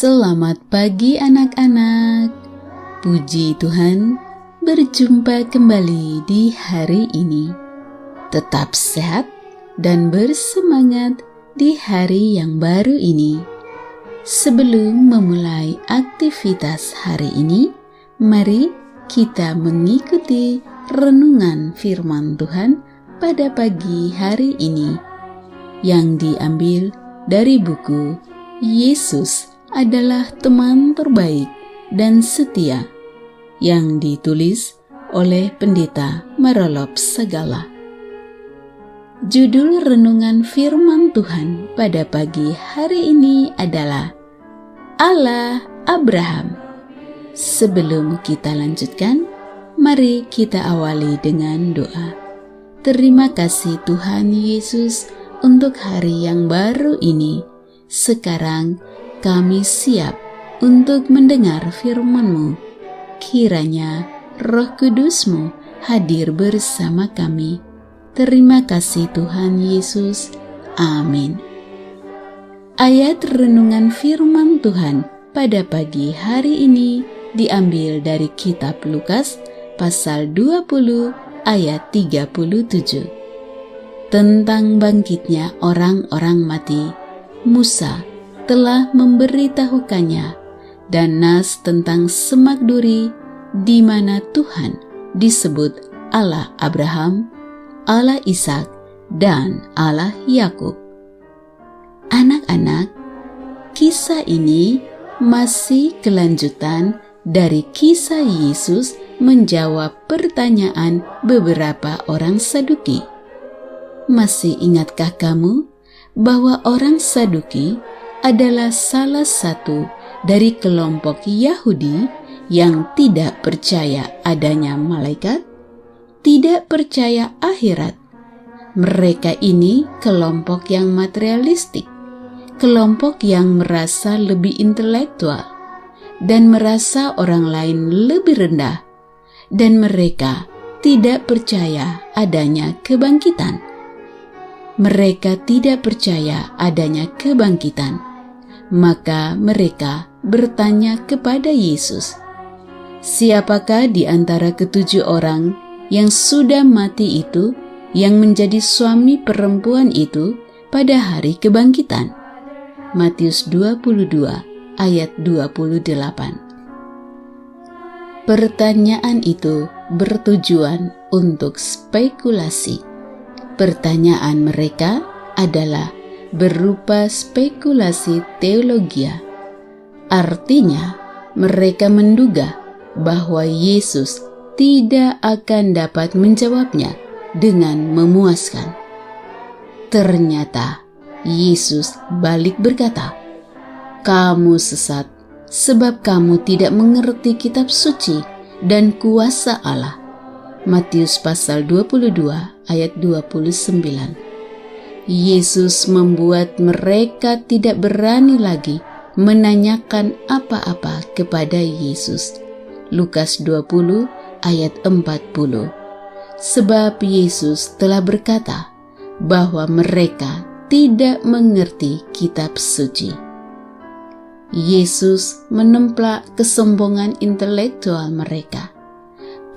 Selamat pagi anak-anak. Puji Tuhan, berjumpa kembali di hari ini. Tetap sehat dan bersemangat di hari yang baru ini. Sebelum memulai aktivitas hari ini, mari kita mengikuti renungan firman Tuhan pada pagi hari ini yang diambil dari buku Yesus adalah teman terbaik dan setia yang ditulis oleh Pendeta Marolop Segala. Judul renungan firman Tuhan pada pagi hari ini adalah Allah Abraham. Sebelum kita lanjutkan, mari kita awali dengan doa. Terima kasih Tuhan Yesus untuk hari yang baru ini. Sekarang kami siap untuk mendengar firman-Mu. Kiranya Roh Kudus-Mu hadir bersama kami. Terima kasih Tuhan Yesus. Amin. Ayat renungan firman Tuhan pada pagi hari ini diambil dari kitab Lukas pasal 20 ayat 37. Tentang bangkitnya orang-orang mati, Musa telah memberitahukannya, dan nas tentang semak duri di mana Tuhan disebut Allah Abraham, Allah Ishak, dan Allah Yakub. Anak-anak, kisah ini masih kelanjutan dari kisah Yesus menjawab pertanyaan beberapa orang Saduki. Masih ingatkah kamu bahwa orang Saduki adalah salah satu dari kelompok Yahudi yang tidak percaya adanya malaikat, tidak percaya akhirat. Mereka ini kelompok yang materialistik, kelompok yang merasa lebih intelektual dan merasa orang lain lebih rendah, dan mereka tidak percaya adanya kebangkitan. Mereka tidak percaya adanya kebangkitan. Maka mereka bertanya kepada Yesus, "Siapakah di antara ketujuh orang yang sudah mati itu yang menjadi suami perempuan itu pada hari kebangkitan?" Matius 22 ayat 28. Pertanyaan itu bertujuan untuk spekulasi. Pertanyaan mereka adalah berupa spekulasi teologia. Artinya, mereka menduga bahwa Yesus tidak akan dapat menjawabnya dengan memuaskan. Ternyata, Yesus balik berkata, "Kamu sesat, sebab kamu tidak mengerti kitab suci dan kuasa Allah." Matius pasal 22 ayat 29. Yesus membuat mereka tidak berani lagi menanyakan apa-apa kepada Yesus. Lukas 20 ayat 40. Sebab Yesus telah berkata bahwa mereka tidak mengerti kitab suci. Yesus menemplak kesombongan intelektual mereka.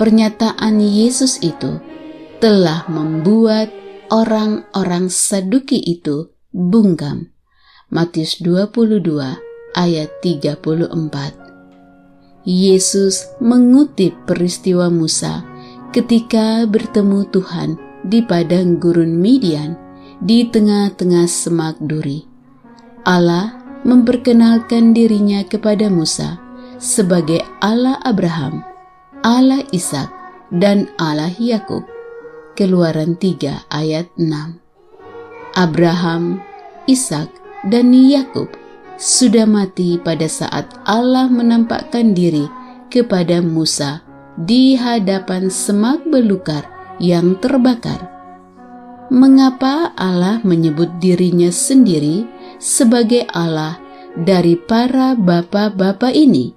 Pernyataan Yesus itu telah membuat orang-orang Saduki itu bungkam. Matius 22 ayat 34. Yesus mengutip peristiwa Musa ketika bertemu Tuhan di padang gurun Midian di tengah-tengah semak duri. Allah memperkenalkan dirinya kepada Musa sebagai Allah Abraham, Allah Ishak, dan Allah Yakub. Keluaran 3 ayat 6. Abraham, Ishak, dan Yakub sudah mati pada saat Allah menampakkan diri kepada Musa di hadapan semak belukar yang terbakar. Mengapa Allah menyebut dirinya sendiri sebagai Allah dari para bapa-bapa ini?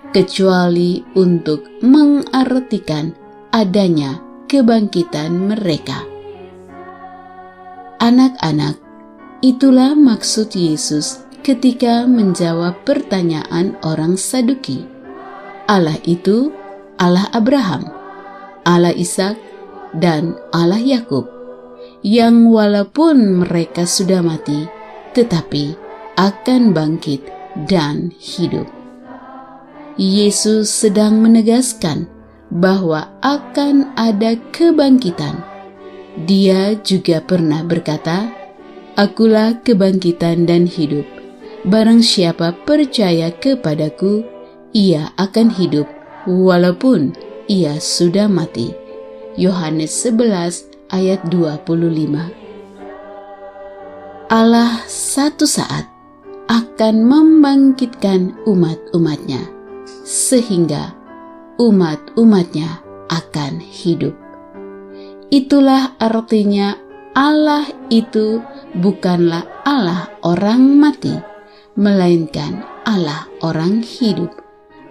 Kecuali untuk mengartikan adanya kebangkitan mereka. Anak-anak, itulah maksud Yesus ketika menjawab pertanyaan orang Saduki. Allah itu Allah Abraham, Allah Ishak, dan Allah Yakub, yang walaupun mereka sudah mati, tetapi akan bangkit dan hidup. Yesus sedang menegaskan bahwa akan ada kebangkitan. Dia juga pernah berkata, "Akulah kebangkitan dan hidup. Barang siapa percaya kepadaku, ia akan hidup walaupun ia sudah mati." Yohanes 11 ayat 25. Allah satu saat akan membangkitkan umat-umatnya, sehingga umat-umatnya akan hidup. Itulah artinya Allah itu bukanlah Allah orang mati, melainkan Allah orang hidup.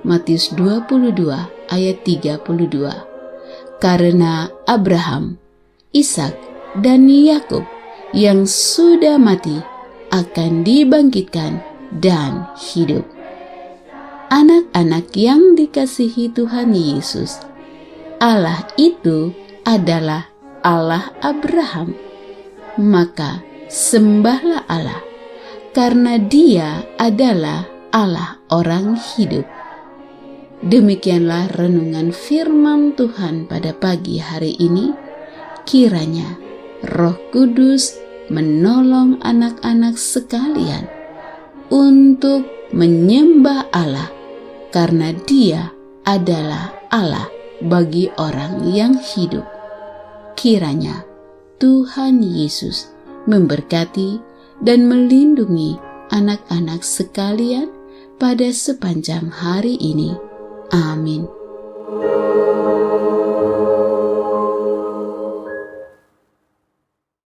Matius 22 ayat 32. Karena Abraham, Ishak, dan Yakub yang sudah mati akan dibangkitkan dan hidup. Anak-anak yang dikasihi Tuhan Yesus, Allah itu adalah Allah Abraham. Maka sembahlah Allah, karena Dia adalah Allah orang hidup. Demikianlah renungan firman Tuhan pada pagi hari ini. Kiranya Roh Kudus menolong anak-anak sekalian untuk menyembah Allah, karena Dia adalah Allah bagi orang yang hidup. Kiranya Tuhan Yesus memberkati dan melindungi anak-anak sekalian pada sepanjang hari ini. Amin.